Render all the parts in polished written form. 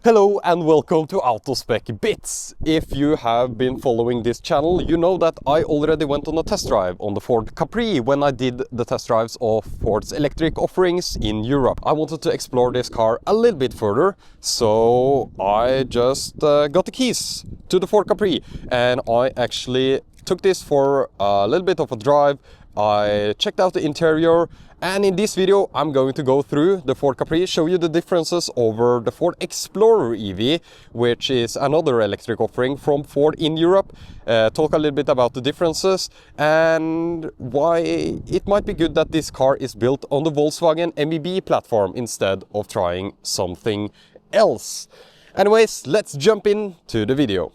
Hello and welcome to Auto Spec Bits. If you have been following this channel, you know that I already went on a test drive on the Ford Capri when I did the test drives of Ford's electric offerings in Europe. I wanted to explore this car a little bit further, so I just got the keys to the Ford Capri and I actually took this for a little bit of a drive. I checked out the interior, and in this video I'm going to go through the Ford Capri, show you the differences over the Ford Explorer EV, which is another electric offering from Ford in Europe, talk a little bit about the differences and why it might be good that this car is built on the Volkswagen MEB platform instead of trying something else. Anyways, let's jump into the video.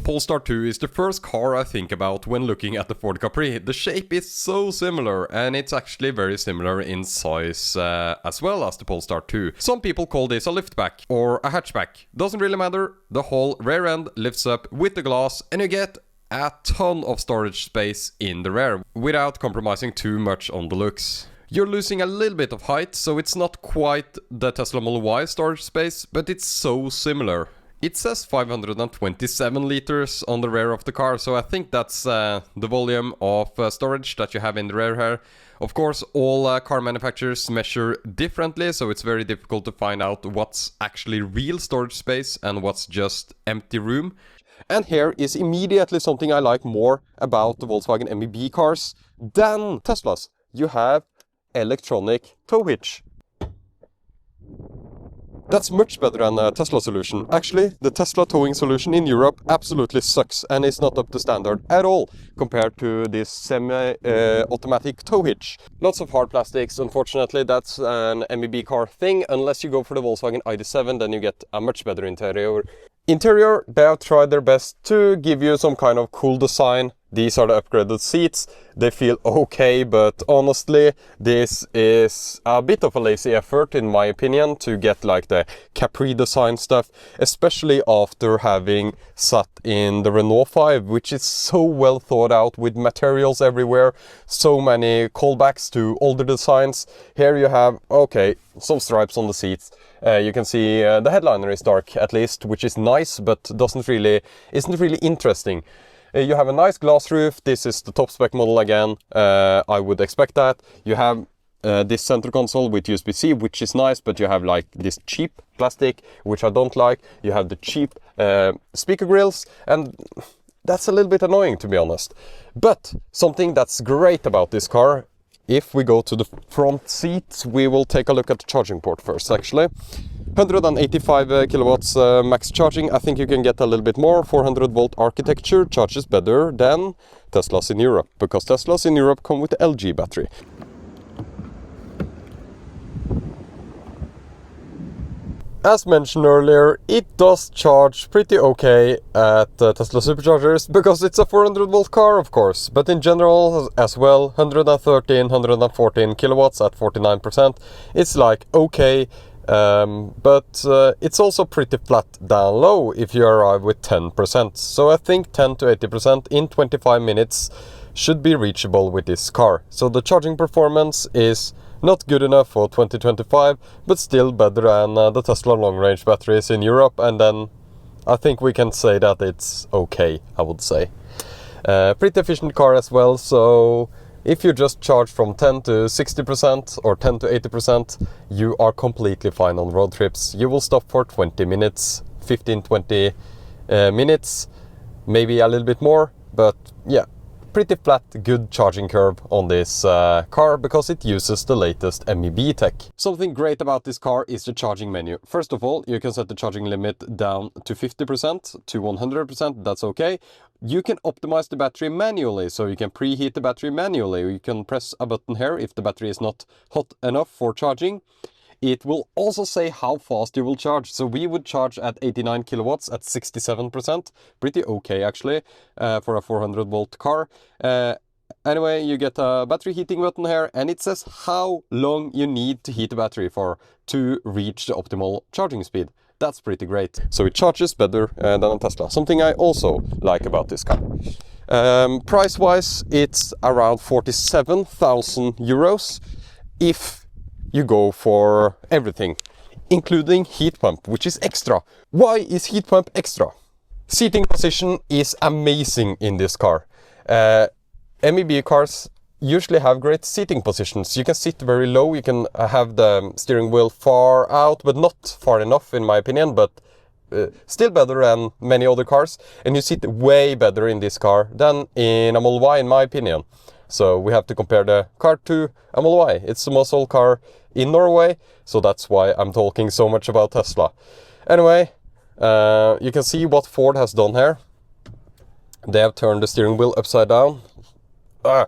Polestar 2 is the first car I think about when looking at the Ford Capri. The shape is so similar, and it's actually very similar in size as well as the Polestar 2. Some people call this a liftback or a hatchback. Doesn't really matter. The whole rear end lifts up with the glass and you get a ton of storage space in the rear without compromising too much on the looks. You're losing a little bit of height, so it's not quite the Tesla Model Y storage space, but it's so similar. It says 527 liters on the rear of the car, so I think that's the volume of storage that you have in the rear here. Of course, all car manufacturers measure differently, so it's very difficult to find out what's actually real storage space and what's just empty room. And here is immediately something I like more about the Volkswagen MEB cars than Teslas. You have electronic tow hitch. That's much better than a Tesla solution. Actually, the Tesla towing solution in Europe absolutely sucks and is not up to standard at all compared to this semi-automatic tow hitch. Lots of hard plastics. Unfortunately, that's an MEB car thing. Unless you go for the Volkswagen ID.7, then you get a much better interior. They have tried their best to give you some kind of cool design. These are the upgraded seats. They feel okay, but honestly, this is a bit of a lazy effort in my opinion to get like the Capri design stuff, especially after having sat in the Renault 5, which is so well thought out with materials everywhere, so many callbacks to older designs. Here you have, okay, some stripes on the seats. You can see the headliner is dark at least, which is nice, but isn't really interesting. You have a nice glass roof. This is the top spec model again. I would expect that. You have this center console with USB-C, which is nice, but you have like this cheap plastic, which I don't like. You have the cheap speaker grills, and that's a little bit annoying, to be honest. But something that's great about this car, if we go to the front seats, we will take a look at the charging port first, actually. 185 kilowatts max charging. I think you can get a little bit more. 400 volt architecture charges better than Teslas in Europe, because Teslas in Europe come with the LG battery. As mentioned earlier, it does charge pretty okay at Tesla superchargers, because it's a 400 volt car, of course. But in general as well, 114 kilowatts at 49%. It's like okay. But it's also pretty flat down low if you arrive with 10%. So I think 10 to 80% in 25 minutes should be reachable with this car. So the charging performance is not good enough for 2025, but still better than the Tesla long-range batteries in Europe. And then I think we can say that it's okay, I would say. Pretty efficient car as well, so if you just charge from 10 to 60% or 10 to 80%, you are completely fine on road trips. You will stop for 20 minutes, 15-20 minutes, maybe a little bit more, but yeah, pretty flat, good charging curve on this car because it uses the latest MEB tech. Something great about this car is the charging menu. First of all, you can set the charging limit down to 50% to 100%, that's okay. You can optimize the battery manually, so you can preheat the battery manually. You can press a button here if the battery is not hot enough for charging. It will also say how fast you will charge. So we would charge at 89 kilowatts at 67%. Pretty okay actually for a 400 volt car. Anyway, you get a battery heating button here, and it says how long you need to heat the battery for to reach the optimal charging speed. That's pretty great. So it charges better than a Tesla. Something I also like about this car. Price-wise, it's around 47,000 euros. If you go for everything, including heat pump, which is extra. Why is heat pump extra? Seating position is amazing in this car. MEB cars usually have great seating positions. You can sit very low, you can have the steering wheel far out, but not far enough in my opinion, but still better than many other cars. And you sit way better in this car than in a Model Y in my opinion. So we have to compare the car to a Model Y. It's the most sold car in Norway, so that's why I'm talking so much about Tesla. Anyway, you can see what Ford has done here. They have turned the steering wheel upside down. A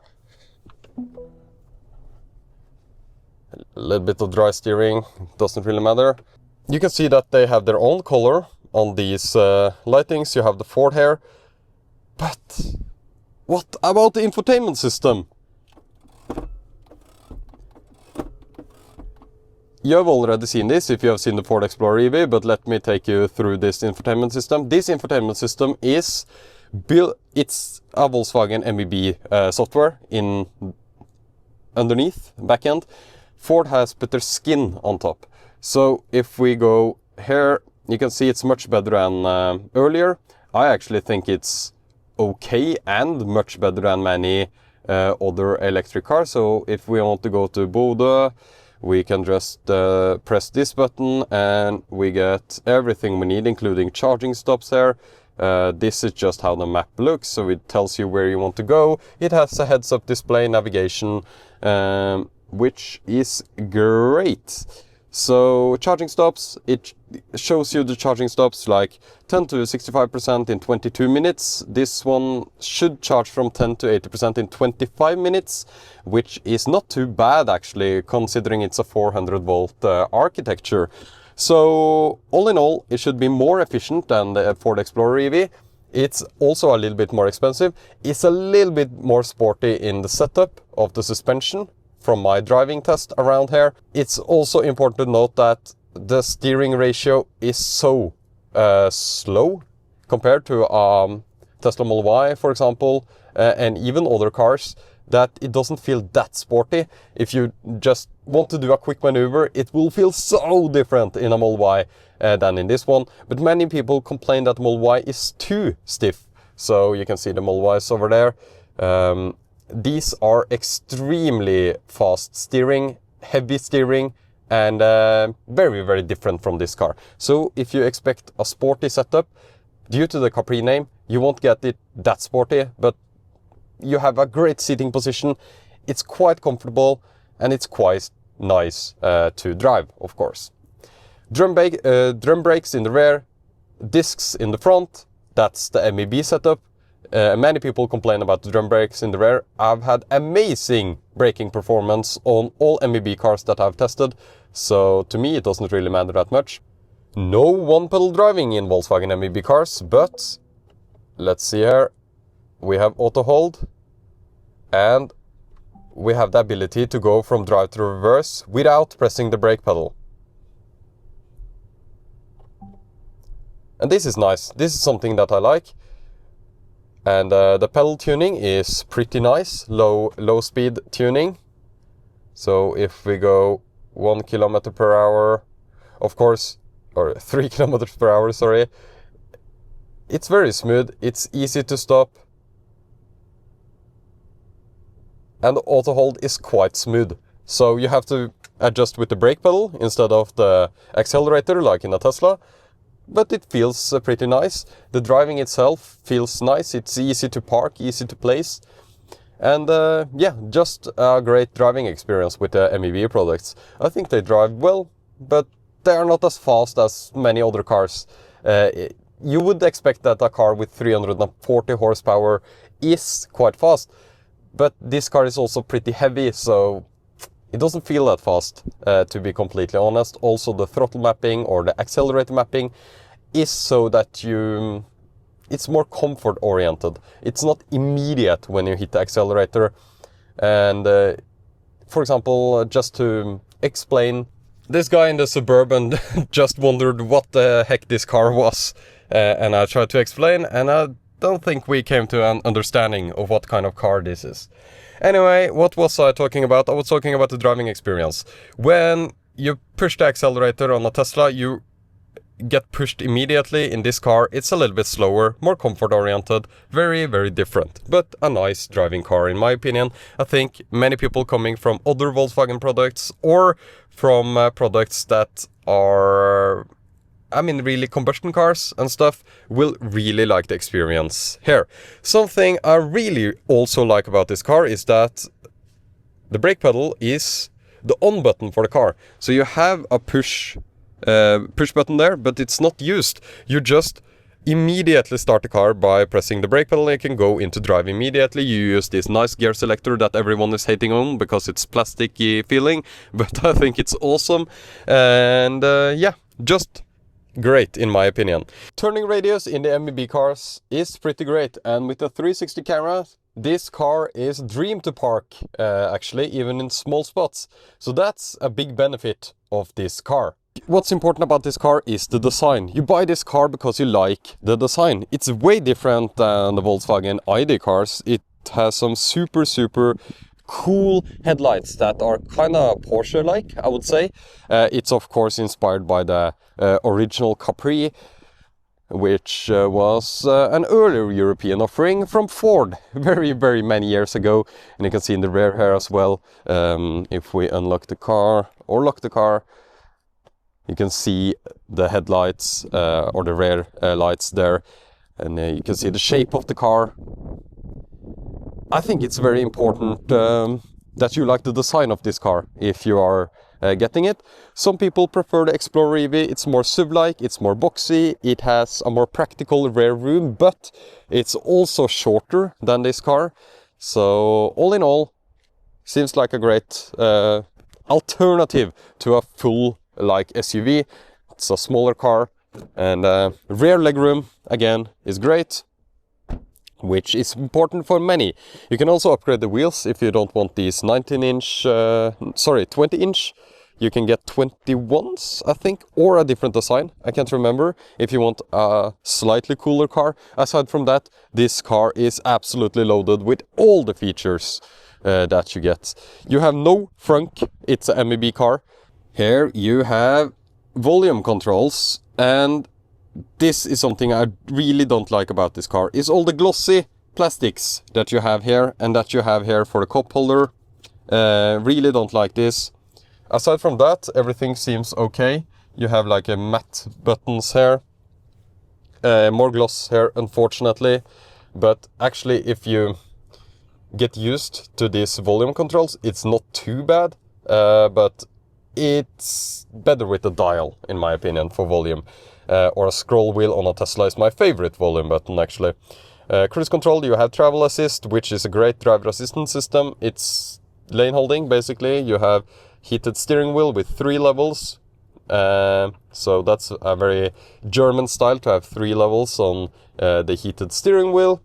little bit of dry steering, doesn't really matter. You can see that they have their own color on these lightings. You have the Ford here. But what about the infotainment system? You have already seen this if you have seen the Ford Explorer EV, but let me take you through this infotainment system. This infotainment system is built, it's a Volkswagen MEB software in underneath, back end. Ford has put their skin on top. So if we go here, you can see it's much better than earlier. I actually think it's okay and much better than many other electric cars. So if we want to go to Bodø, we can just press this button and we get everything we need, including charging stops here. This is just how the map looks, so it tells you where you want to go. It has a heads-up display, navigation, which is great. So charging stops, it shows you the charging stops like 10 to 65% in 22 minutes. This one should charge from 10 to 80% in 25 minutes, which is not too bad actually, considering it's a 400 volt architecture. So all in all, it should be more efficient than the Ford Explorer EV. It's also a little bit more expensive. It's a little bit more sporty in the setup of the suspension from my driving test around here. It's also important to note that the steering ratio is so slow compared to Tesla Model Y, for example, and even other cars, that it doesn't feel that sporty. If you just want to do a quick maneuver, it will feel so different in a Model Y than in this one. But many people complain that Model Y is too stiff. So you can see the Model Ys over there. These are extremely fast steering, heavy steering, and very, very different from this car. So if you expect a sporty setup, due to the Capri name, you won't get it that sporty, but you have a great seating position. It's quite comfortable and it's quite nice to drive, of course. Drum brakes in the rear, discs in the front. That's the MEB setup. Many people complain about the drum brakes in the rear. I've had amazing braking performance on all MEB cars that I've tested, so to me it doesn't really matter that much. No one-pedal driving in Volkswagen MEB cars, but let's see here. We have auto hold, and we have the ability to go from drive to reverse without pressing the brake pedal. And this is nice. This is something that I like. And the pedal tuning is pretty nice, low speed tuning. So if we go 1 kilometer per hour, of course, or 3 kilometers per hour, sorry, it's very smooth, it's easy to stop. And the auto hold is quite smooth. So you have to adjust with the brake pedal instead of the accelerator like in a Tesla. But it feels pretty nice. The driving itself feels nice. It's easy to park, easy to place. And yeah, just a great driving experience with the MEB products. I think they drive well, but they are not as fast as many other cars. You would expect that a car with 340 horsepower is quite fast. But this car is also pretty heavy, so it doesn't feel that fast, to be completely honest. Also, the throttle mapping or the accelerator mapping is so that it's more comfort oriented. It's not immediate when you hit the accelerator. And for example, just to explain, this guy in the Suburban just wondered what the heck this car was. And I tried to explain, and I don't think we came to an understanding of what kind of car this is. Anyway, what was I talking about? I was talking about the driving experience. When you push the accelerator on a Tesla, you get pushed immediately. In this car, it's a little bit slower, more comfort oriented, very, very different, but a nice driving car in my opinion. I think many people coming from other Volkswagen products or from products that are, I mean, really combustion cars and stuff, will really like the experience here. Something I really also like about this car is that the brake pedal is the on button for the car. So you have a push button there, but it's not used. You just immediately start the car by pressing the brake pedal. You can go into drive immediately. You use this nice gear selector that everyone is hating on because it's plasticky feeling, but I think it's awesome. And yeah, just great in my opinion. Turning radius in the MEB cars is pretty great, and with the 360 camera, this car is dream to park, actually, even in small spots. So that's a big benefit of this car. What's important about this car is the design. You buy this car because you like the design. It's way different than the Volkswagen ID cars. It has some super cool headlights that are kind of Porsche-like, I would say. It's of course inspired by the original Capri, which was an earlier European offering from Ford very many years ago. And you can see in the rear here as well, if we unlock the car or lock the car, you can see the headlights or the rear lights there, and you can see the shape of the car. I think it's very important that you like the design of this car if you are getting it. Some people prefer the Explorer EV. It's more SUV-like, it's more boxy, it has a more practical rear room, but it's also shorter than this car. So all in all, seems like a great alternative to a full like SUV. It's a smaller car, and rear legroom again is great, which is important for many. You can also upgrade the wheels if you don't want these 20-inch. You can get 21s, I think, or a different design. I can't remember, if you want a slightly cooler car. Aside from that, this car is absolutely loaded with all the features that you get. You have no frunk, it's a MEB car. Here you have volume controls, and this is something I really don't like about this car, is all the glossy plastics that you have here and that you have here for the cup holder. Really don't like this. Aside from that, everything seems okay. You have like a matte buttons here, more gloss here unfortunately, but actually if you get used to these volume controls, it's not too bad, but it's better with the dial, in my opinion, for volume. Or a scroll wheel on a Tesla is my favorite volume button, actually. Cruise control, you have travel assist, which is a great driver assistance system. It's lane holding, basically. You have heated steering wheel with 3 levels. So that's a very German style to have 3 levels on the heated steering wheel.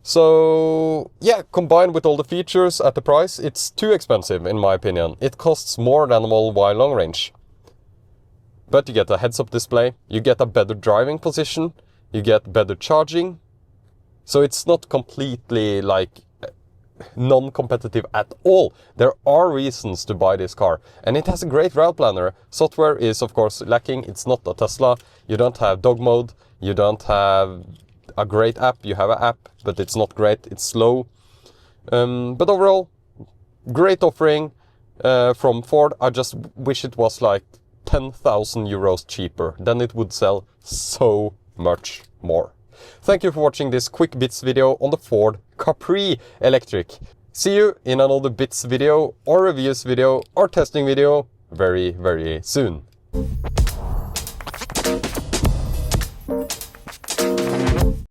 So yeah, combined with all the features at the price, it's too expensive in my opinion. It costs more than a Model Y long range. But you get a heads-up display, you get a better driving position, you get better charging. So it's not completely like non-competitive at all. There are reasons to buy this car, and it has a great route planner. Software is of course lacking. It's not a Tesla. You don't have dog mode, you don't have a great app. You have an app, but it's not great, it's slow. But overall, great offering from Ford. I just wish it was like 10,000 euros cheaper, then it would sell so much more. Thank you for watching this quick bits video on the Ford Capri electric. See you in another bits video or reviews video or testing video very soon.